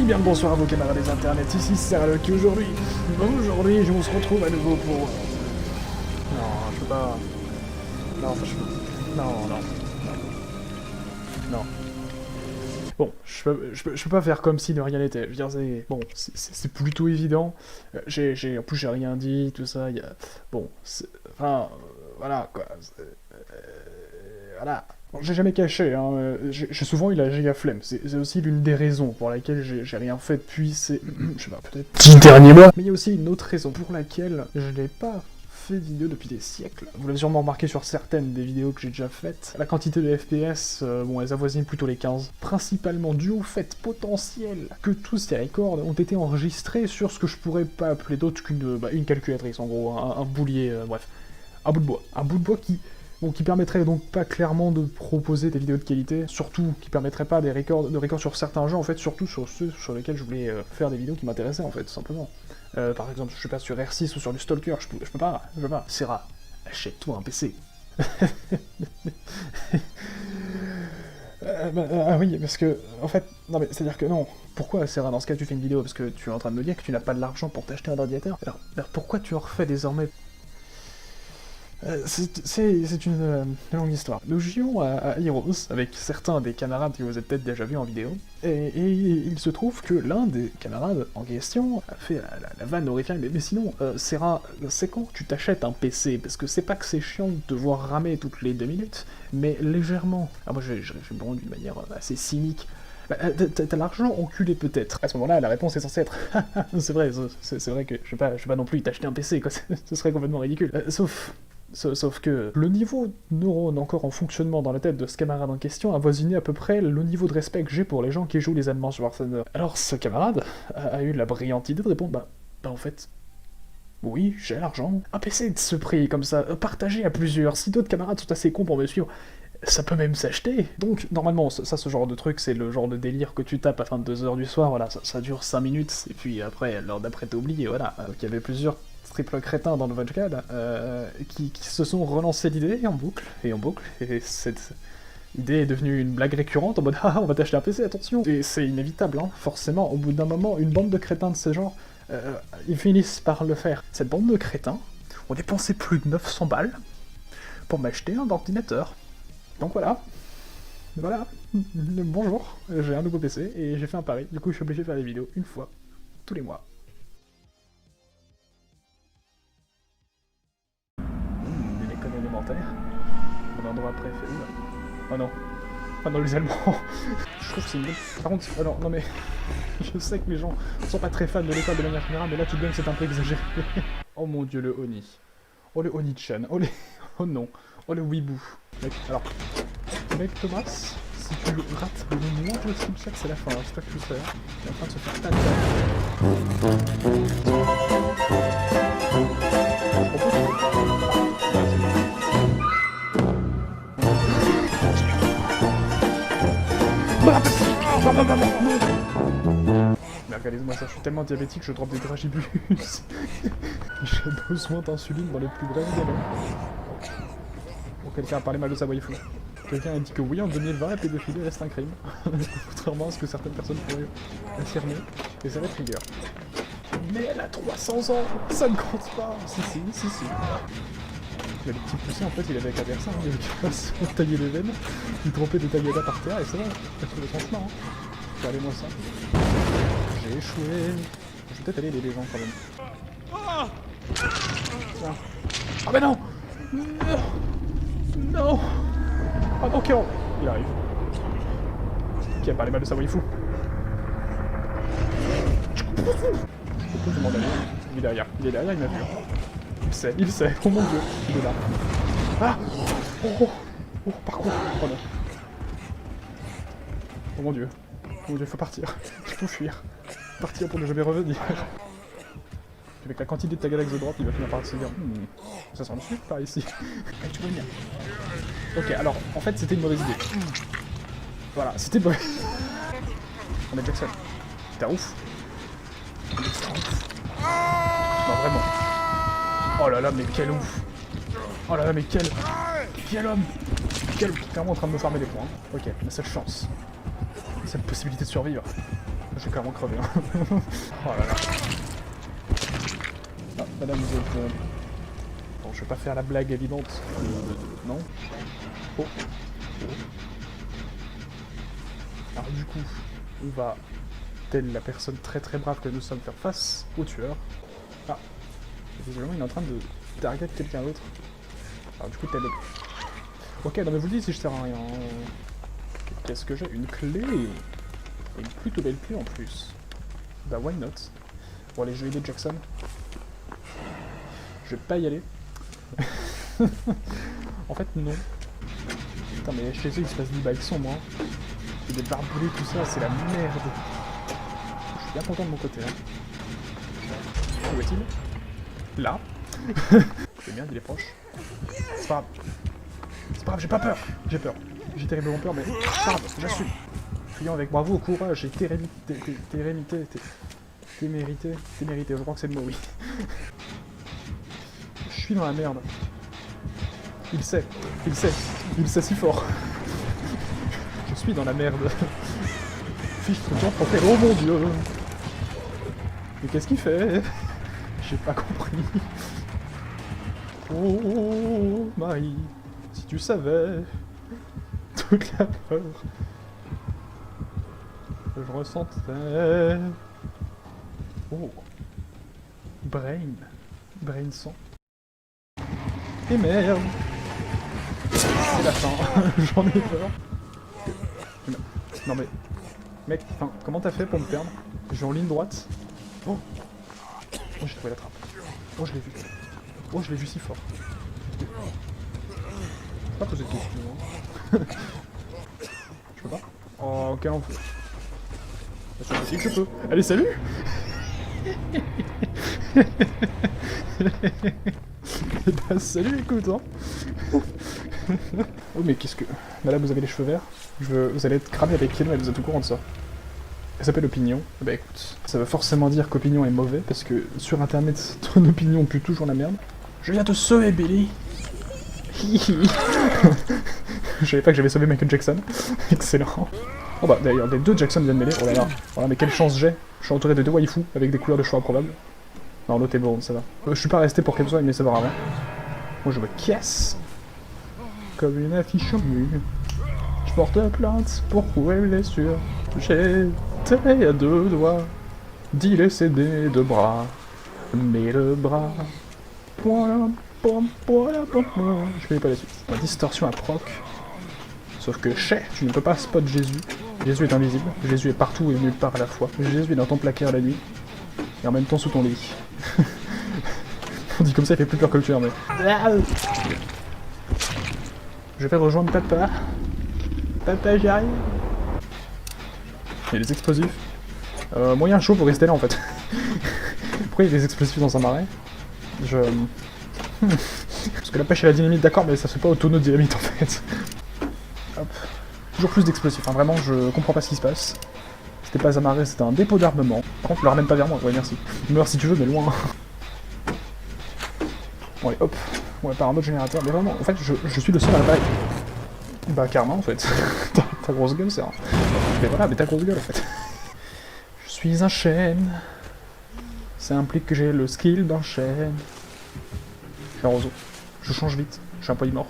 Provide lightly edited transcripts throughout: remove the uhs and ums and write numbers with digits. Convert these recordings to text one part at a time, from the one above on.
bien le bonsoir à vos camarades des internets, ici Serral qui aujourd'hui, on se retrouve à nouveau pour... Non, je peux pas... Non, ça je peux... Non. Bon, je peux pas faire comme si de rien n'était. Je veux dire, c'est... Bon, c'est plutôt évident. En plus, j'ai rien dit, tout ça, il y a... Bon, enfin... voilà, quoi. Voilà. Bon, j'ai jamais caché, hein. J'ai souvent eu la giga flemme. C'est aussi l'une des raisons pour laquelle j'ai rien fait depuis ces... je sais pas, peut-être... 10 derniers mois. Mais il y a aussi une autre raison pour laquelle je n'ai pas fait de vidéos depuis des siècles. Vous l'avez sûrement remarqué sur certaines des vidéos que j'ai déjà faites. La quantité de FPS, bon, elles avoisinent plutôt les 15. Principalement dû au fait potentiel que tous ces records ont été enregistrés sur ce que je pourrais pas appeler d'autre qu'une une calculatrice, en gros, un boulier, bref. Un bout de bois. Un bout de bois qui permettrait donc pas clairement de proposer des vidéos de qualité, surtout qui permettrait pas de records sur certains jeux, en fait, surtout sur ceux sur lesquels je voulais faire des vidéos qui m'intéressaient, en fait, tout simplement. Par exemple, je sais pas, sur R6 ou sur du Stalker, je peux pas. Serra, achète-toi un PC. Ah oui, parce que, en fait, non mais, c'est-à-dire que non. Pourquoi, Serra, dans ce cas, tu fais une vidéo? Parce que tu es en train de me dire que tu n'as pas de l'argent pour t'acheter un ordinateur. Alors pourquoi tu en refais désormais? C'est une longue histoire. Nous jouions à Heroes avec certains des camarades que vous avez peut-être déjà vus en vidéo, et il se trouve que l'un des camarades en question a fait la vanne horrifiante, mais sinon, Serra, c'est quand tu t'achètes un PC? Parce que c'est pas que c'est chiant de te voir ramer toutes les 2 minutes, mais légèrement. Ah, moi j'ai répondu d'une manière assez cynique. T'as l'argent enculé peut-être. À ce moment-là, la réponse est censée être c'est vrai que je vais pas non plus t'acheter un PC, quoi. Ce serait complètement ridicule. Sauf que le niveau de neurones encore en fonctionnement dans la tête de ce camarade en question avoisinait à peu près le niveau de respect que j'ai pour les gens qui jouent les Allemands sur Warzone. Alors ce camarade a eu la brillante idée de répondre bah en fait... Oui, j'ai l'argent. Un PC de ce prix, comme ça, partagé à plusieurs, si d'autres camarades sont assez cons pour me suivre, ça peut même s'acheter. Donc, normalement, ce genre de truc, c'est le genre de délire que tu tapes à fin de 2h du soir, voilà, ça dure 5 minutes, et puis après, l'heure d'après t'as oublié, voilà. Donc il y avait plusieurs triple crétins dans le Vodcad qui se sont relancés l'idée en boucle, et cette idée est devenue une blague récurrente en mode ah on va t'acheter un PC, attention. Et c'est inévitable, hein, forcément, au bout d'un moment, une bande de crétins de ce genre, ils finissent par le faire. Cette bande de crétins ont dépensé plus de 900 balles pour m'acheter un ordinateur. Donc voilà, bonjour, j'ai un nouveau PC et j'ai fait un pari, du coup je suis obligé de faire des vidéos une fois, tous les mois. Une école élémentaire, mon endroit préféré. Oh non, les Allemands. Je trouve que c'est une bonne... Par contre, non mais, je sais que les gens sont pas très fans de l'école de manière générale, mais là tout de même c'est un peu exagéré. Oh mon dieu, le Oni. Oh le Oni-chan, oh non, oh le Weeboo. Alors, mec Thomas, si tu rates le moindre skip check, c'est la fin, c'est pas que tu sais. Il est en train de se faire taper. Mais regardez-moi ça, je suis tellement diabétique, je drop des dragibus. J'ai besoin d'insuline dans les plus brefs délais. Bon, quelqu'un a parlé mal de sa waifu. Quelqu'un a dit que oui, en 2020, la pédophilie reste un crime. Contrairement à ce que certaines personnes pourraient affirmer. Et ça va être rigueur. Mais elle a 300 ans, ça ne compte pas. Si. Mais le petit poussé, en fait, il avait qu'à faire ça. Hein. Il avait qu'à se tailler les veines, il trompait des tailletas par terre, et ça va. Ça fait le chemin. Hein. Regardez-moi ça. J'ai échoué. Je vais peut-être aller aider les gens quand même. Tiens. Ah mais non. Non. Ah ok, il arrive. Qui a parlé mal de sa waifu? Je peux demander. Il est derrière, il m'a vu. Il sait, oh mon dieu, il est là. Ah. Parcours. Oh non. Oh mon dieu, faut partir. Il faut fuir. Partir pour ne jamais revenir. Avec la quantité de ta galaxie de droite, il va finir par se dire ça sent le sucre par ici. Tu vois bien. Ok, alors, en fait, c'était une mauvaise idée. Voilà, c'était mauvais. On est Jackson. T'es ouf. Non, vraiment. Oh là là, mais quel ouf. Oh là là, mais quel homme. Quel... Clairement en train de me farmer des points. Ok, ma seule chance. Cette possibilité de survivre. J'ai clairement crevé. Hein. Oh là là. Ah, madame, vous êtes... Bon, je vais pas faire la blague évidente. Non. Oh. Alors du coup, on va, telle la personne très très brave que nous sommes, faire face au tueur. Ah. Visiblement, il est en train de target quelqu'un d'autre. Alors du coup, tel... Ok, non mais vous le dites si je sers à rien. Qu'est-ce que j'ai? Une clé. Et une plutôt belle clé en plus. Bah why not? Bon allez, je vais aider Jackson. Je vais pas y aller. En fait non. Putain mais chez eux il se passe des bails sombres hein. Et des barboulés tout ça, c'est la merde. Je suis bien content de mon côté hein. Où est-il? Là. C'est bien, il est proche. C'est pas grave. C'est pas grave, j'ai pas peur. J'ai peur. J'ai terriblement peur mais c'est pas grave, j'assume. Fuyant avec bravo, courage et témérité, je crois que c'est le mot, oui. Je suis dans la merde. Il sait si fort. Je suis dans la merde. Fiche tout le temps pour faire, oh mon dieu. Mais qu'est-ce qu'il fait? J'ai pas compris. Oh Marie, si tu savais toute la peur que je ressentais. Oh. Brain sang. Et merde. C'est la fin. J'en ai peur. Non mais... Mec, enfin, comment t'as fait pour me perdre? Je vais en ligne droite. Oh. Oh, j'ai trouvé la trappe. Oh, je l'ai vu. Oh, je l'ai vu si fort. C'est pas poser de questions. Hein. Je peux pas? Oh, ok, on peut. C'est possible que je peux. Allez, salut. Et bah salut, écoute hein. Oh mais qu'est-ce que... Madame, vous avez les cheveux verts. Vous allez être cramé avec Keno, elle vous a tout courant de ça. Elle s'appelle Opinion. Bah écoute, ça veut forcément dire qu'Opinion est mauvais, parce que sur internet, ton opinion pue toujours la merde. Je viens te sauver, Billy. Je savais pas que j'avais sauvé Michael Jackson. Excellent. Oh bah d'ailleurs, les deux Jackson viennent mêler. Oh là là. Voilà, mais quelle chance j'ai. Je suis entouré de deux waifus avec des couleurs de choix improbables. Non, l'autre est bon, ça va. Je suis pas resté pour qu'elle soit une savoir avant. Moi je me casse. Comme une affiche en mur. Je porte plainte pour prouver blessure. J'ai à deux doigts d'y laisser des deux bras. Mais le bras. Je connais pas la suite. La distorsion à proc. Sauf que tu ne peux pas spot Jésus. Jésus est invisible. Jésus est partout et nulle part à la fois. Jésus est dans ton placard la nuit. Et en même temps sous ton lit. On dit comme ça, il fait plus peur que le tueur, mais... Je vais rejoindre papa. Papa, j'arrive. Il y a des explosifs. Moyen chaud pour rester là, en fait. Pourquoi il y a des explosifs dans un marais? Parce que la pêche et la dynamite, d'accord, mais ça se fait pas au tonneau de dynamite, en fait. Hop. Toujours plus d'explosifs, hein. Vraiment, je comprends pas ce qui se passe. C'était pas un marais, c'était un dépôt d'armement. Par contre, le ramène pas vers moi, ouais, merci. Meurs si tu veux, mais loin. Bon, allez, hop. On va par un autre générateur. Mais vraiment, en fait, je suis le seul à l'appareil. Bah, carrément, en fait. Ta grosse gueule, c'est un... Mais voilà, mais ta grosse gueule, en fait. Je suis un chêne. Ça implique que j'ai le skill d'un chêne. Je suis un roseau. Je change vite. Je suis un polymorphe.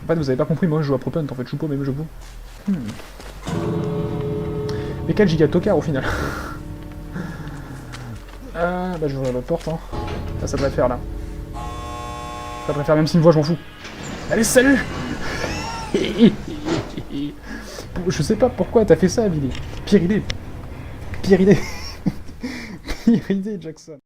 En fait, vous avez pas compris, moi je joue à Propunt, en fait, je joue pas au même jeu que vous. Mais quel giga tocard au final. Bah je vais ouvrir la porte, hein. Là, ça devrait faire, là. Ça devrait faire, même s'il me voit, je m'en fous. Allez, salut. Je sais pas pourquoi t'as fait ça, Billy. Pire idée. Pire idée. Pire idée, Jackson.